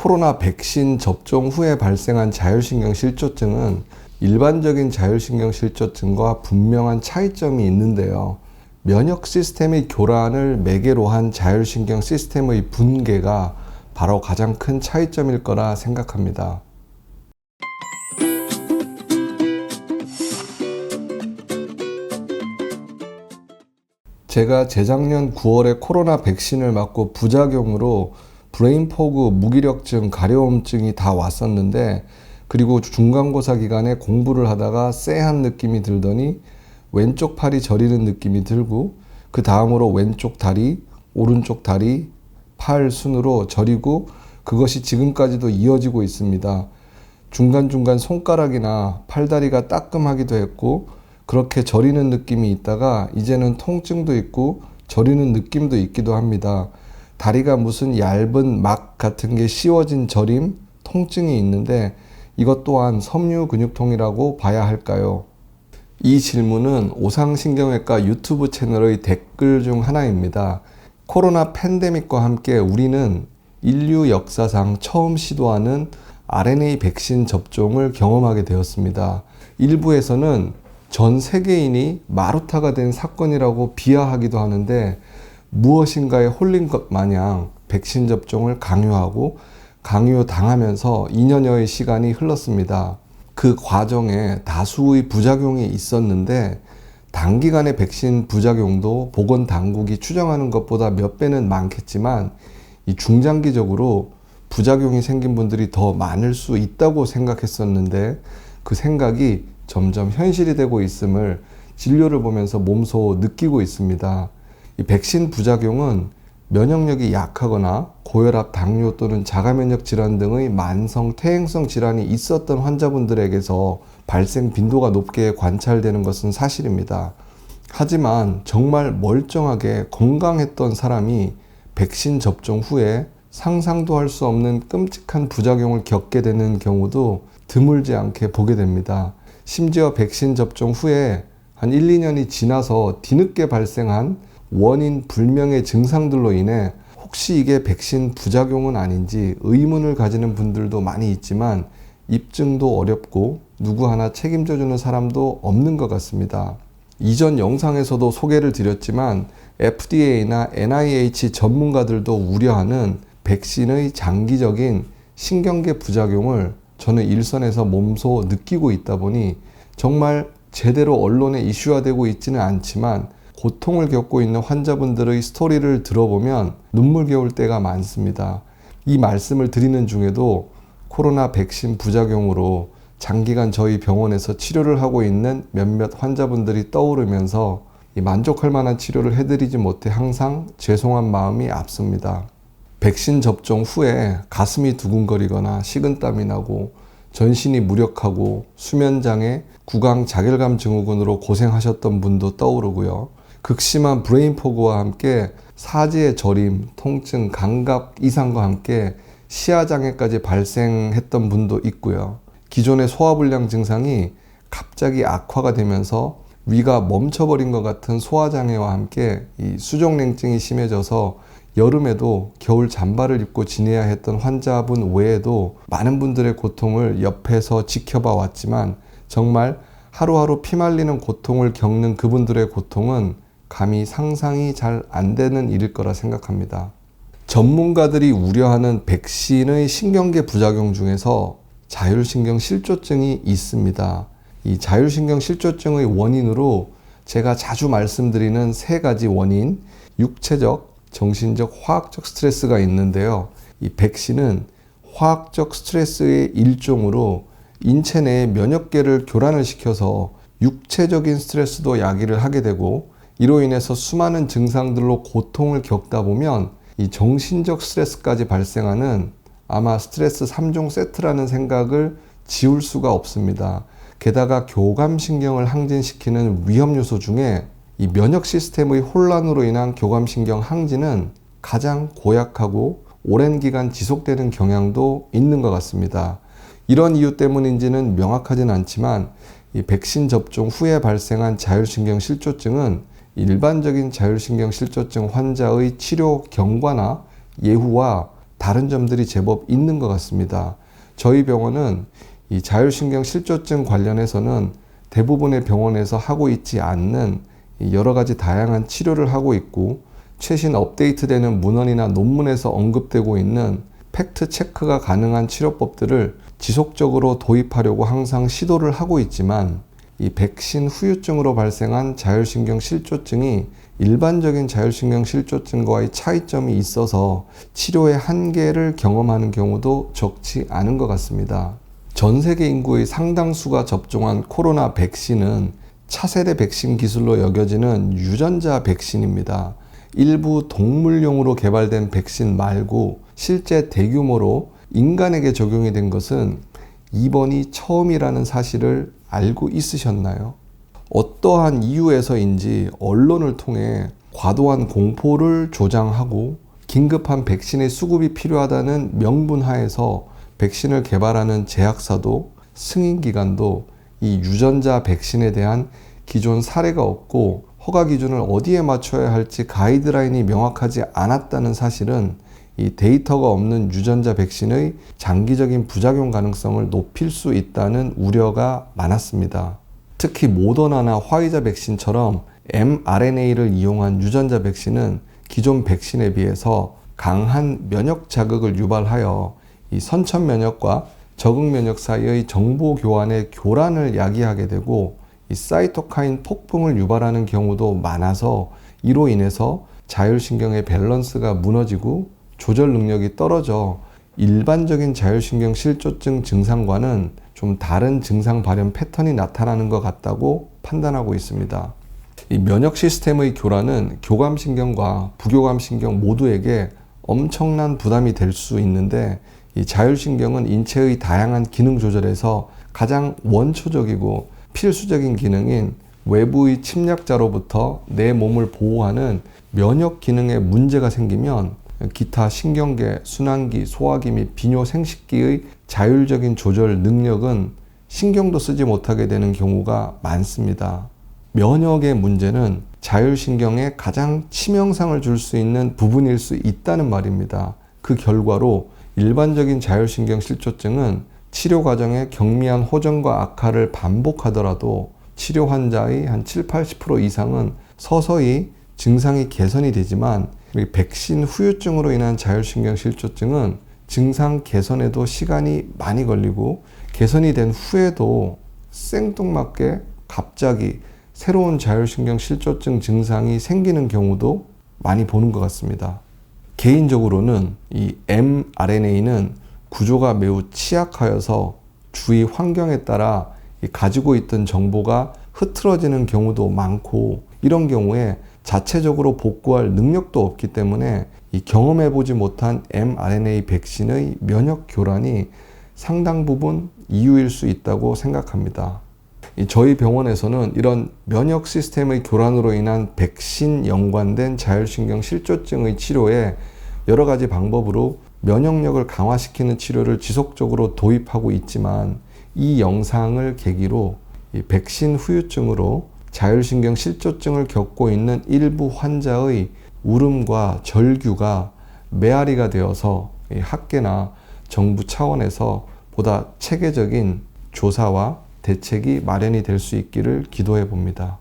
코로나 백신 접종 후에 발생한 자율신경 실조증은 일반적인 자율신경 실조증과 분명한 차이점이 있는데요. 면역 시스템의 교란을 매개로 한 자율신경 시스템의 붕괴가 바로 가장 큰 차이점일 거라 생각합니다. 제가 재작년 9월에 코로나 백신을 맞고 부작용으로 브레인포그, 무기력증, 가려움증이 다 왔었는데, 그리고 중간고사 기간에 공부를 하다가 쎄한 느낌이 들더니 왼쪽 팔이 저리는 느낌이 들고, 그 다음으로 왼쪽 다리, 오른쪽 다리, 팔 순으로 저리고, 그것이 지금까지도 이어지고 있습니다. 중간중간 손가락이나 팔다리가 따끔하기도 했고, 그렇게 저리는 느낌이 있다가 이제는 통증도 있고 저리는 느낌도 있기도 합니다. 다리가 무슨 얇은 막 같은 게 씌워진 저림, 통증이 있는데 이것 또한 섬유 근육통이라고 봐야 할까요? 이 질문은 오상신경외과 유튜브 채널의 댓글 중 하나입니다. 코로나 팬데믹과 함께 우리는 인류 역사상 처음 시도하는 RNA 백신 접종을 경험하게 되었습니다. 일부에서는 전 세계인이 마루타가 된 사건이라고 비하하기도 하는데, 무엇인가에 홀린 것 마냥 백신 접종을 강요당하면서 2년여의 시간이 흘렀습니다. 그 과정에 다수의 부작용이 있었는데, 단기간의 백신 부작용도 보건당국이 추정하는 것보다 몇 배는 많겠지만, 이 중장기적으로 부작용이 생긴 분들이 더 많을 수 있다고 생각했었는데, 그 생각이 점점 현실이 되고 있음을 진료를 보면서 몸소 느끼고 있습니다. 이 백신 부작용은 면역력이 약하거나 고혈압, 당뇨 또는 자가면역 질환 등의 만성 퇴행성 질환이 있었던 환자분들에게서 발생 빈도가 높게 관찰되는 것은 사실입니다. 하지만 정말 멀쩡하게 건강했던 사람이 백신 접종 후에 상상도 할 수 없는 끔찍한 부작용을 겪게 되는 경우도 드물지 않게 보게 됩니다. 심지어 백신 접종 후에 한 1, 2년이 지나서 뒤늦게 발생한 원인 불명의 증상들로 인해 혹시 이게 백신 부작용은 아닌지 의문을 가지는 분들도 많이 있지만, 입증도 어렵고 누구 하나 책임져주는 사람도 없는 것 같습니다. 이전 영상에서도 소개를 드렸지만 FDA나 NIH 전문가들도 우려하는 백신의 장기적인 신경계 부작용을 저는 일선에서 몸소 느끼고 있다 보니 정말 제대로 언론에 이슈화되고 있지는 않지만 고통을 겪고 있는 환자분들의 스토리를 들어보면 눈물겨울 때가 많습니다. 이 말씀을 드리는 중에도 코로나 백신 부작용으로 장기간 저희 병원에서 치료를 하고 있는 몇몇 환자분들이 떠오르면서 만족할 만한 치료를 해드리지 못해 항상 죄송한 마음이 앞섭니다. 백신 접종 후에 가슴이 두근거리거나 식은땀이 나고 전신이 무력하고 수면장애, 구강 자결감 증후군으로 고생하셨던 분도 떠오르고요. 극심한 브레인포그와 함께 사지의 저림, 통증, 감각 이상과 함께 시야장애까지 발생했던 분도 있고요. 기존의 소화불량 증상이 갑자기 악화가 되면서 위가 멈춰버린 것 같은 소화장애와 함께 이 수족냉증이 심해져서 여름에도 겨울 잠바를 입고 지내야 했던 환자분 외에도 많은 분들의 고통을 옆에서 지켜봐 왔지만, 정말 하루하루 피말리는 고통을 겪는 그분들의 고통은 감히 상상이 잘 안 되는 일일 거라 생각합니다. 전문가들이 우려하는 백신의 신경계 부작용 중에서 자율신경 실조증이 있습니다. 이 자율신경 실조증의 원인으로 제가 자주 말씀드리는 세 가지 원인, 육체적, 정신적, 화학적 스트레스가 있는데요. 이 백신은 화학적 스트레스의 일종으로 인체 내의 면역계를 교란을 시켜서 육체적인 스트레스도 야기를 하게 되고, 이로 인해서 수많은 증상들로 고통을 겪다 보면 이 정신적 스트레스까지 발생하는 아마 스트레스 3종 세트라는 생각을 지울 수가 없습니다. 게다가 교감신경을 항진시키는 위험 요소 중에 이 면역 시스템의 혼란으로 인한 교감신경 항진은 가장 고약하고 오랜 기간 지속되는 경향도 있는 것 같습니다. 이런 이유 때문인지는 명확하진 않지만 이 백신 접종 후에 발생한 자율신경 실조증은 일반적인 자율신경 실조증 환자의 치료 경과나 예후와 다른 점들이 제법 있는 것 같습니다. 저희 병원은 이 자율신경 실조증 관련해서는 대부분의 병원에서 하고 있지 않는 여러 가지 다양한 치료를 하고 있고, 최신 업데이트되는 문헌이나 논문에서 언급되고 있는 팩트 체크가 가능한 치료법들을 지속적으로 도입하려고 항상 시도를 하고 있지만, 이 백신 후유증으로 발생한 자율신경 실조증이 일반적인 자율신경 실조증과의 차이점이 있어서 치료의 한계를 경험하는 경우도 적지 않은 것 같습니다. 전 세계 인구의 상당수가 접종한 코로나 백신은 차세대 백신 기술로 여겨지는 유전자 백신입니다. 일부 동물용으로 개발된 백신 말고 실제 대규모로 인간에게 적용이 된 것은 이번이 처음이라는 사실을 알고 있으셨나요? 어떠한 이유에서인지 언론을 통해 과도한 공포를 조장하고 긴급한 백신의 수급이 필요하다는 명분하에서 백신을 개발하는 제약사도 승인기관도 이 유전자 백신에 대한 기존 사례가 없고 허가 기준을 어디에 맞춰야 할지 가이드라인이 명확하지 않았다는 사실은 이 데이터가 없는 유전자 백신의 장기적인 부작용 가능성을 높일 수 있다는 우려가 많았습니다. 특히 모더나나 화이자 백신처럼 mRNA를 이용한 유전자 백신은 기존 백신에 비해서 강한 면역 자극을 유발하여 이 선천 면역과 적응 면역 사이의 정보 교환의 교란을 야기하게 되고, 이 사이토카인 폭풍을 유발하는 경우도 많아서 이로 인해서 자율신경의 밸런스가 무너지고 조절 능력이 떨어져 일반적인 자율신경 실조증 증상과는 좀 다른 증상 발현 패턴이 나타나는 것 같다고 판단하고 있습니다. 이 면역 시스템의 교란은 교감신경과 부교감신경 모두에게 엄청난 부담이 될 수 있는데, 이 자율신경은 인체의 다양한 기능 조절에서 가장 원초적이고 필수적인 기능인 외부의 침략자로부터 내 몸을 보호하는 면역 기능에 문제가 생기면 기타 신경계, 순환기, 소화기 및 비뇨 생식기의 자율적인 조절 능력은 신경도 쓰지 못하게 되는 경우가 많습니다. 면역의 문제는 자율신경에 가장 치명상을 줄 수 있는 부분일 수 있다는 말입니다. 그 결과로 일반적인 자율신경 실조증은 치료 과정에 경미한 호전과 악화를 반복하더라도 치료 환자의 한 70-80% 이상은 서서히 증상이 개선이 되지만, 백신 후유증으로 인한 자율신경 실조증은 증상 개선에도 시간이 많이 걸리고 개선이 된 후에도 생뚱맞게 갑자기 새로운 자율신경 실조증 증상이 생기는 경우도 많이 보는 것 같습니다. 개인적으로는 이 mRNA는 구조가 매우 취약하여서 주위 환경에 따라 가지고 있던 정보가 흐트러지는 경우도 많고, 이런 경우에 자체적으로 복구할 능력도 없기 때문에 이 경험해보지 못한 mRNA 백신의 면역 교란이 상당 부분 이유일 수 있다고 생각합니다. 저희 병원에서는 이런 면역 시스템의 교란으로 인한 백신 연관된 자율신경 실조증의 치료에 여러 가지 방법으로 면역력을 강화시키는 치료를 지속적으로 도입하고 있지만, 이 영상을 계기로 이 백신 후유증으로 자율신경 실조증을 겪고 있는 일부 환자의 울음과 절규가 메아리가 되어서 학계나 정부 차원에서 보다 체계적인 조사와 대책이 마련이 될 수 있기를 기도해 봅니다.